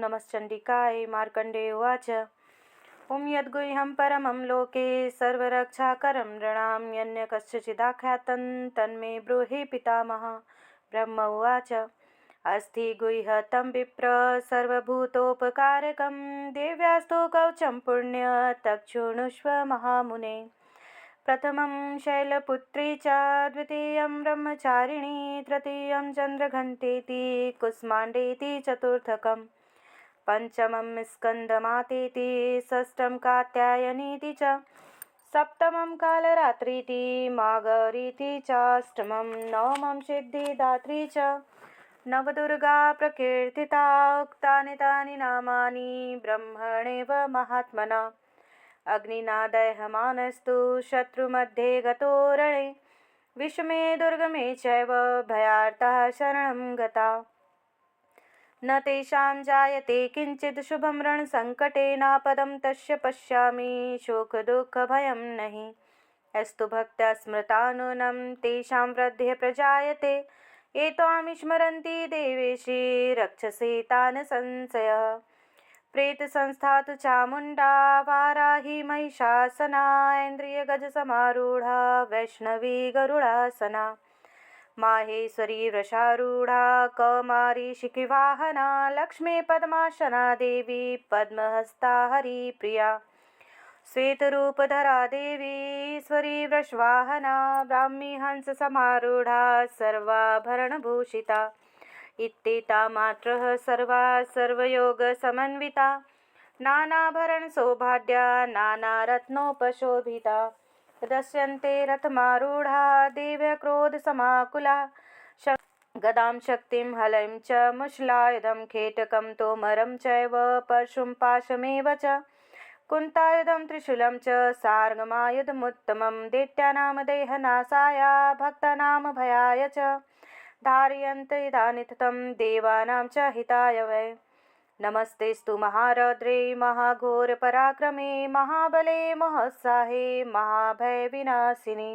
नमश्चण्डिकायै। मार्कण्डेय उवाच ॐ यद्गुह्यं परमं लोके सर्वरक्षाकरं नृणां यन्य कस्यचिदाख्यातं तन्मे ब्रूहि पितामह। ब्रह्म उवाच अस्ति गुह्यतं विप्र सर्वभूतोपकारकं देव्यास्तु कवचं पुण्य तच्छृणुष्व महामुने। प्रथमं शैलपुत्री च द्वितीयं ब्रह्मचारिणी तृतीयं चन्द्रघण्टेति कुष्माण्डेति चतुर्थकं पंचमं स्कन्दमातेति षष्ठं कात्यायनीति च सप्तमं कालरात्रीति मागरीति चाष्टमं नवमं सिद्धिदात्री च। नवदुर्गा प्रकीर्तिता उक्तानि तानि नामानि ब्रह्मणेव महात्मना। अग्निना दह्यमानस्तु शत्रुमध्ये गतो रणे विषमे दुर्गमे चैव भयार्ताः शरणं गता। न तेषां जायते किंचित् शुभं रणसङ्कटे नापदं तस्य पश्यामि शोकदुःखभयं नहि। यस्तु भक्त्या स्मृतानूनं तेषां वृद्धिः प्रजायते ये त्वां स्मरन्ति देवेशि रक्षसे तान् संशयः। प्रेतसंस्था तु चामुण्डा वाराही महिषासना इन्द्रियगजसमारूढा वैष्णवी गरुडासना माहेश्वरी वृषारूढा कौमारी शिखिवाहना लक्ष्मी पद्मासना देवी पद्महस्ता हरिप्रिया श्वेतरूपधरा देवी ईश्वरी वृषवाहना ब्राह्मी हंससमारूढा सर्वाभरणभूषिता इत्येता मात्रः सर्वा सर्वयोगसमन्विता नानाभरणशोभाढ्या नानारत्नोपशोभिता दृश्यन्ते रथमारूढा देव्यः क्रोधसमाकुला गदां शक्तिं हलैं च मुशलायुधं खेटकं तोमरं चैव परशुं पाशमेव च कुन्तायुधं त्रिशूलं च सार्गमायुधमुत्तमं दैत्यानां देहनाशाय भक्तानां भयाय च धारयन्त इदानीं देवानां च हिताय वै। नमस्तेस्तु महारौद्रे महाघोरपराक्रमे महाबले महत्साहे महाभयविनाशिनि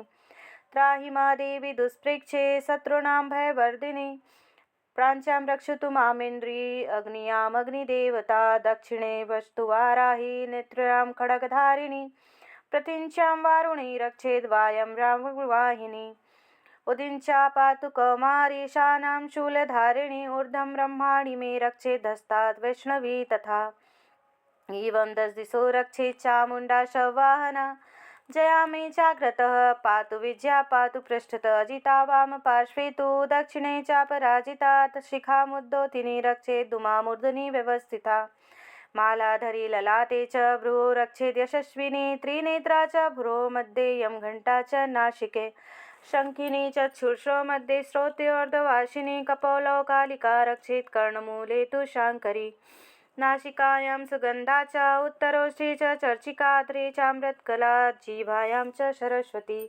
त्राहि मा देवी दुष्प्रेक्षे शत्रूणां भयवर्धिनि प्राच्यां रक्षतु मामिन्द्री अग्नियामग्निदेवता दक्षिणे वस्तु वाराही नेत्र्यां खड्गधारिणी प्रतीच्यां वारुणी रक्षेद् वायं रामवाहिनी उदिञ्चा पातु कौमारी शानां शूलधारिणी ऊर्ध्वं ब्रह्माणि मे रक्षेदस्तात् वैष्णवी तथा एवं दश दिशो रक्षेत् चामुण्डा शववाहना जया मे जाग्रतः पातु विजया पातु पृष्ठतः अजिता वाम पार्श्वे तु दक्षिणे चापराजिता शिखामुद्योतिनी रक्षेत् धूमामूर्धनि व्यवस्थिता मालाधरी ललाटे च भ्रुवो रक्षेत् यशस्विनी त्रिनेत्रा च भ्रुवो मध्ये यं घण्टा च नासिके शङ्खिनी चक्षुषो मध्ये श्रोत्योर्ध्ववासिनी कपोलौ कालिका रक्षेत् कर्णमूले तु शाङ्करी नासिकायां सुगन्धा च उत्तरोष्ठे च चर्चिकाग्रे चामृतकला जिह्वायां च सरस्वती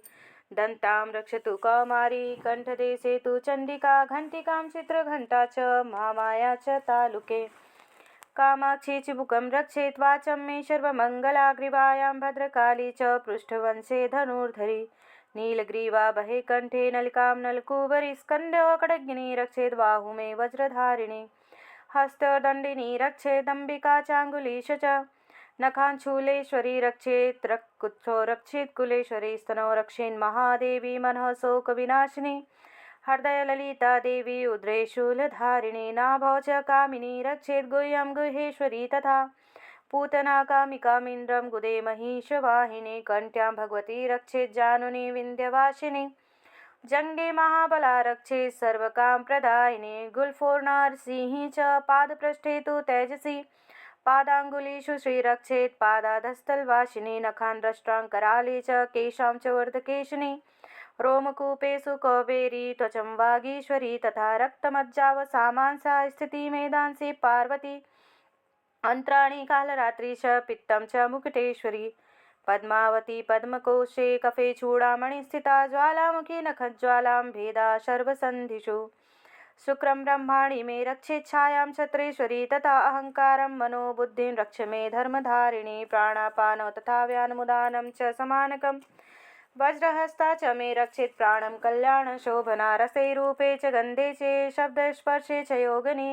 दन्तां रक्षतु कौमारी कण्ठदेशे तु चण्डिका घण्टिकां चित्रघण्टा च महामाया च तालुके कामाक्षी चिबुकं रक्षेत् वाचं मे सर्वमङ्गला ग्रीवायां भद्रकाली च पृष्ठवंशे धनुर्धरी नीलग्रीवा बहे कण्ठे नलिकां नलकूबरी स्कन्धो खड्गिनी रक्षेद् बाहु मे वज्रधारिणी हस्तदण्डिनी रक्षेदम्बिका चाङ्गुलीश च नखाञ्चूलेश्वरी रक्षेत् रक्कुत्सो रक्षेत् कुलेश्वरी स्तनो रक्षेन्महादेवी मनः शोकविनाशिनी हृदयललिता देवी उद्रे शूलधारिणी नाभौ च कामिनी रक्षेत् गुह्यं गुह्येश्वरी तथा पूतना कामिकामिन्द्रं गुदे महिषवाहिनी कण्ठ्यां भगवती रक्षेत् जानुनी विन्ध्यवासिनी जङ्गे महाबला रक्षेत् सर्वकाम प्रदायिनी गुल्फोर्नारसिंही च पादपृष्ठे तु तेजसी पादाङ्गुलीषु श्रीरक्षेत् पादाधस्थलवासिनी नखान् दष्ट्राङ्कराले च केशां च वर्धकेशिनी रोमकूपेषु कौबेरी त्वचं वागीश्वरी तथा रक्तमज्जावसामांसा स्थितिमेधांसि पार्वती अन्त्राणि कालरात्रि च पित्तं च मुकुटेश्वरी पद्मावती पद्मकोशे कफे चूड़ामणि स्थिता ज्वालामुखी नखज्वालां भेदा सर्वसन्धिषु शुक्रं ब्रह्माणि मे रक्षेत् छायां छत्रेश्वरी तथा अहङ्कारं मनोबुद्धिं रक्ष मे धर्मधारिणी प्राणापानौ तथा व्यानमुदानं च समानकं वज्रहस्ता च मे रक्षेत् प्राणं कल्याणशोभना रसे रूपे च गन्धे च शब्दस्पर्शे च योगिनी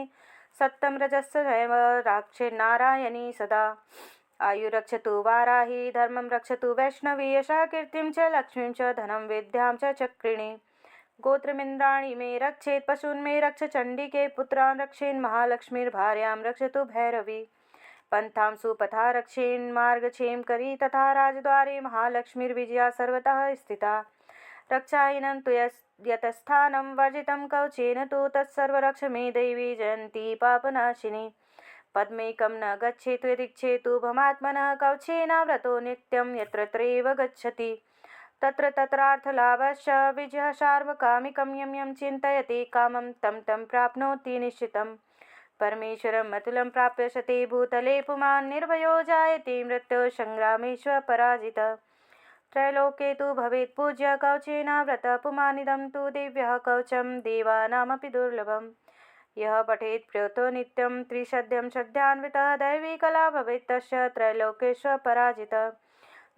सत्तं रजस्सैव राक्षिर्नारायणी सदा। आयु रक्षतु वाराही, धर्मं रक्षतु वैष्णवी, यशः कीर्तिं च लक्ष्मीं च धनं विद्यां च चक्रिणी। गोत्रमिन्द्राणि मे रक्षेत्, पशून् मे रक्ष चण्डिके, पुत्रान् रक्षेन् महालक्ष्मीर्भार्यां रक्षतु भैरवी। पन्थां सुपथा रक्षेन् मार्गक्षेमकरी, तथा राजद्वारे महालक्ष्मीर्विजया सर्वतः स्थिता। रक्षाहीनं तु यतस्थानं वर्जितं कवचेन तु, तत्सर्वरक्ष मे देवी जयन्ती पापनाशिनी। पद्मेकं न गच्छेतु यदिच्छेतु भमात्मनः, कवचेन व्रतो नित्यं यत्र तत्रैव गच्छति। तत्र तत्रार्थलाभश्च विजयः सार्वकामिकं, यं यं चिन्तयति कामं तं तं प्राप्नोति निश्चितम्। परमेश्वरम् अतुलं प्राप्य शते भूतले पुमान्, निर्भयो जायते मृत्युसङ्ग्रामेष्व पराजितः। त्रैलोक्ये तु भवेत् पूज्य कवचेनावृतः, पुमानिदं तु दिव्यः कवचं देवानामपि दुर्लभम्। यः पठेत् प्रयुतो नित्यं त्रिशद्यं श्रद्धान्वितः, दैवी कला भवेत् तस्य त्रैलोक्येष्व पराजितः।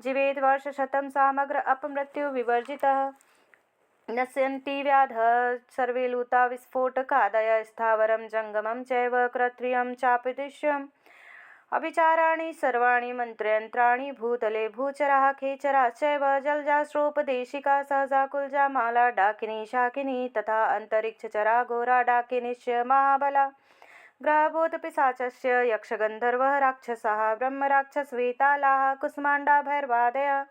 जीवेत् वर्षशतं समग्र अपमृत्यु विवर्जितः। नश्यन्ति व्याधः सर्वे लूता विस्फोटकादयः, स्थावरं जङ्गमं चैव कृत्रियं चापि दृश्यम्। अभिचाराणि सर्वाणि मन्त्रयन्त्राणि भूतले, भूचराः खेचराश्चैव जलजास्रोपदेशिका, सहजा कुलजा माला डाकिनी शाकिनी, तथा अन्तरिक्षचरा घोरा डाकिनीश्च महाबला। ग्रहभूतपिशाचस्य यक्षगन्धर्वः राक्षसाः, ब्रह्मराक्षसवेतालाः कुष्माण्डा भैरवादयः।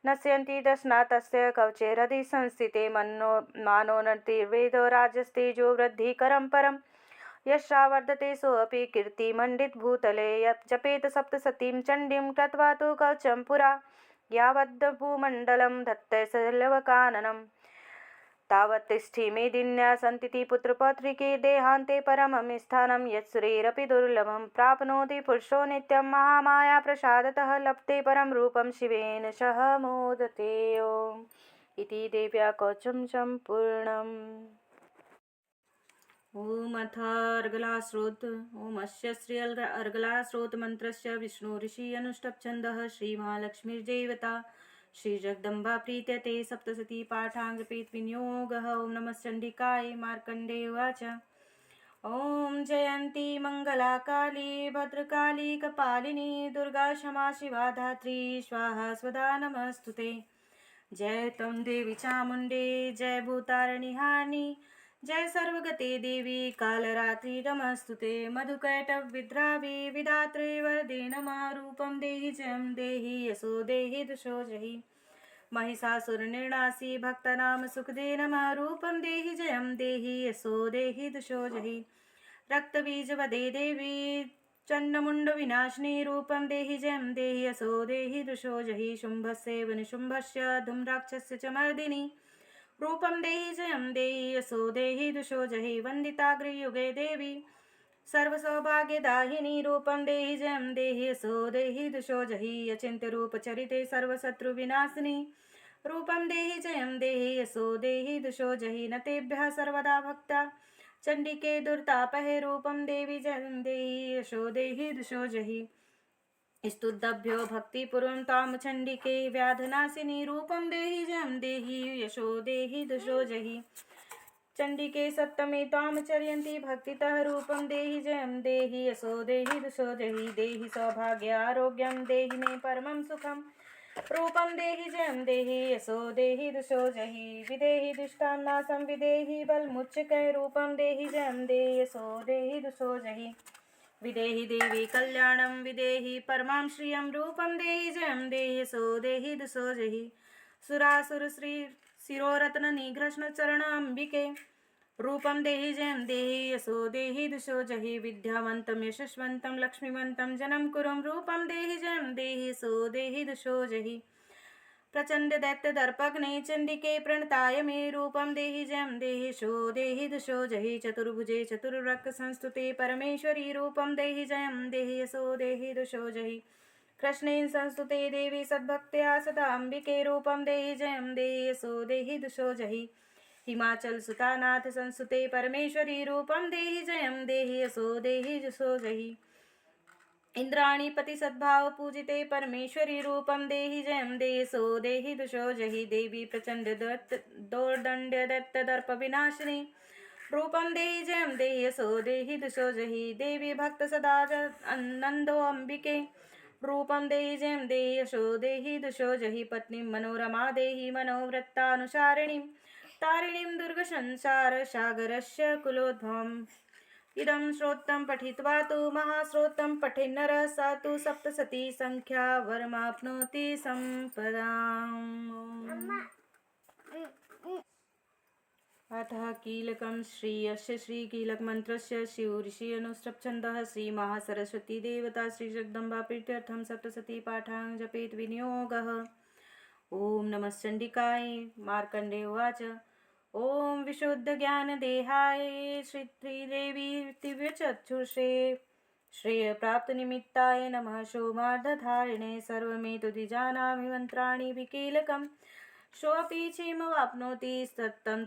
नश्यन्ति दशनाथस्य कवचे हृदि संस्थिते, मानोन्नतिर्वेदो राजस्तेजो वृद्धिकरं परम्। यश्चावर्धते सोऽपि कीर्तिमण्डितभूतले, यत् जपेत सप्तशतीं चण्डीं कृत्वा तु कवचं पुरा। यावद्भूमण्डलं धत्ते सल्लवकाननम्, तावत् तिष्ठि मेदिन्या सन्तीति पुत्रपौत्रिके, देहान्ते परमं स्थानं यत्सुरैरपि दुर्लभं। प्राप्नोति पुरुषो नित्यं महामाया प्रसादतः, लभते परं रूपं शिवेन सह मोदते। ओम् इति देव्या कवचं सम्पूर्णम्। ओम अथ अर्गलास्रोत। ओम अस्य श्री अर्गलास्रोत मंत्रस्य विष्णु ऋषि अनुष्टुप् छन्दः। श्री महालक्ष्मीर्देवता श्री जगदम्बा प्रीत्यते। सप्तशती पाठाङ्गपेत विनियोगः। ओम नमः चण्डिकायै। मार्कण्डेय उवाच। ओम जयन्ती मंगला काली भद्रकाली कपालिनी, दुर्गा क्षमा शिवा धात्री स्वाहा स्वधा नमस्तुते। जय तं देवी चामुण्डे, जय भूतारिणी हारिणी, जय सर्वगते देवी कालरात्रि नमस्तुते। मधुकैटभविद्रावी विधात्रे वरदे नमः। रूपं देहि जयं देहि यशो देहि दुषो जहि। महिषासुरनिर्नाशी भक्तनाम सुखदे नमः। रूपं देहि जयं देहि यशो देहि दुषो जहि। रक्तबीजवदे देवी चण्डमुण्डविनाशिनी, रूपं देहि जयं देहि यशो देहि दुषो जहि। शुम्भस्यैव निशुम्भस्य धूम्राक्षस्य च मर्दिनी, रूपं देहि जयं देहि यशो देहि दुषो जहि। वन्दिताग्रयुगे देवी सर्वसौभाग्यदायिनी, रूपं देहि जयं देहि यशो देहि दुषो जहि। अचिन्त्यरूपचरिते सर्वशत्रुविनाशिनी, रूपं देहि जयं देहि यशो देहि दुषो जहि। न तेभ्यः सर्वदा भक्ता चण्डिके दुर्तापहे, रूपं देवी जयं देहि यशो देहि दुषो जहि। स्तुतभ्यो भक्तिपूर्वं तां चण्डिके व्याधनाशिनी, रूपं देहि जयं देहि यशो देहि दुषो जहि। चण्डिके सप्तमे तां चर्यन्ति भक्तितः, रूपं देहि जयं देहि यशो देहि दुषो जहि। देहि सौभाग्यारोग्यं देहि मे परमं सुखं, रूपं देहि जयं देहि यशो देहि दुषो जहि। विदेहि दुष्टां नाशं विदेहि बलमुच्चकै, रूपं देहि जयं देहि यशो देहि दुषो जहि। विदेहि देवी कल्याणं विदेहि परमां श्रियं, रूपं देहि जयं देहि यशो देहि दुषो जहि। सुरासुरश्री शिरोरत्ननिघ्नचरणाम्बिके, रूपं देहि जयं देहि यशो देहि दुषो जहि। विद्यावन्तं यशस्वन्तं लक्ष्मीवन्तं जनं कुरुं, रूपं देहि जयं देहि यशो देहि दुषो जहि। प्रचण्ड दैत्यदर्पघ्ने चण्डिके प्रणताय मे, रूपं देहि जयं देहि यशो देहि दुषो जहि। चतुर्भुजे चतुर्वक्र संस्तुते परमेश्वरी, रूपं देहि जयं देहि यशो देहि दुषो जहि। कृष्णेन संस्तुते देवी सद्भक्त्या सदाम्बिके, रूपं देहि जयं देहि यशो देहि दुषो जहि। हिमाचल सुतानाथ संस्तुते परमेश्वरी, रूपं देहि जयं देहि यशो देहि दुषो जहि। इंद्राणीपति सद्भाव पूजिते परमेश्वरी, रूपं देहि जयं देहि यशो देहि दुषो जहि। देवी प्रचण्ड दोर्दण्ड दैत्यदर्प विनाशिनी, रूपं देहि जयं देहि यशो देहि दुषो जहि देवी भक्त सदा नन्दो अम्बिके रूपं देहि जयं देहि यशो देहि दुषो जहि पत्नीं मनोरमा देहि मनोवृत्तानुसारिणीं तारिणीं दुर्गसंसारसागरस्य कुलोद्भवम् इदं श्रोत्रं पठित्वा तु महाश्रोत्रं पठेन्नरः स तु सप्तशती संख्या वरमाप्नोति सम्पदाम् अतः कीलकं श्रीयस्य श्रीकीलकमन्त्रस्य शिवऋषि अनुष्टुप्छन्दः श्रीमहासरस्वती देवता श्रीजगदम्बा प्रीत्यर्थं सप्तशती पाठां जपेत विनियोगः। ॐ नमश्चण्डिकाय। मार्कण्डेय उवाच। ॐ विशुद्धज्ञानदेहाय श्रीदेवी दिव्यचक्षुषे श्रेयप्राप्तनिमित्ताय नमः। सोमार्धधारिणे सर्वमेतद्विजानामि मन्त्राणि विकीलकम् सोऽपि क्षेमवाप्नोति सत्तं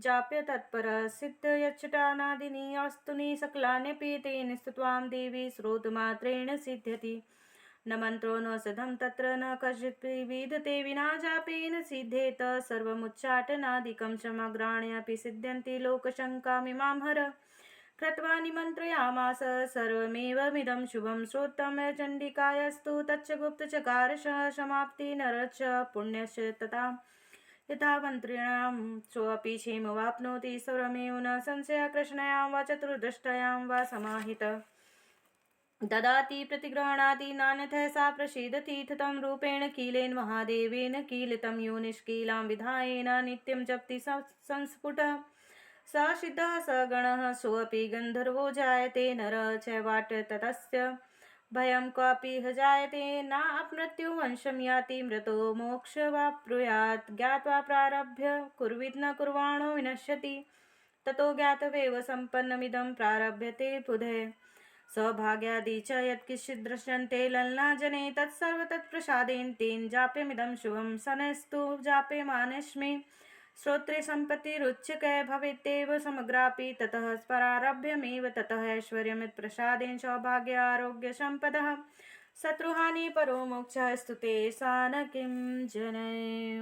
जाप्य तत्परः सिद्धयच्छटानादीनि वस्तूनि सकलान्यपि तेन स्तुत्वां देवी श्रोतमात्रेण सिद्ध्यति। न मन्त्रो न सदं तत्र न कश्चित् विधते विना जापेन सिद्धेत। सर्वमुच्चाटनादिकं समग्राण्यपि सिद्ध्यन्ति लोकशङ्कामिमां हर। कृत्वा निमन्त्रयामास सर्वमेवमिदं शुभं श्रोत्रं चण्डिकायस्तु तच्च गुप्तचकार समाप्ति नरश्च पुण्यश्च तथा यथा मन्त्रिणां सोऽपि क्षेमवाप्नोति सर्वमेव न संशयः। कृष्णयां वा चतुर्दष्ट्यां वा समाहित ददाति प्रतिगृह्णाति नान्यथा सा प्रसीदति तं रूपेण कीलेन महादेवेन कीलितं यो निष्कीलां विधायेन नित्यं जप्ति संस्फुटः। स सिद्धः स गणः सोऽपि गन्धर्वो जायते नरः चैवाट ततस्य भयं क्वापि ह जायते नाप्मृत्यु वंशं याति मृतो मोक्षमाप्नुयात्। ज्ञात्वा प्रारभ्य कुर्वित् न कुर्वाणो विनश्यति ततो ज्ञातवेव सम्पन्नमिदं प्रारभ्यते बुधे। सौभाग्यादि च यत्किञ्चित् दृश्यन्ते ललनाजने तत्सर्व तत्प्रसादेन तेन जाप्यमिदं शुभं शनैस्तु जाप्यमानस्मै। श्रोत्रे सम्पत्तिरुच्यकै भवेत्येव समग्रापि ततः प्रारभ्यमेव ततः ऐश्वर्यमित्प्रसादेन सौभाग्य आरोग्य सम्पदः शत्रुहानि परो मोक्षः स्तुते सा न किं जनय।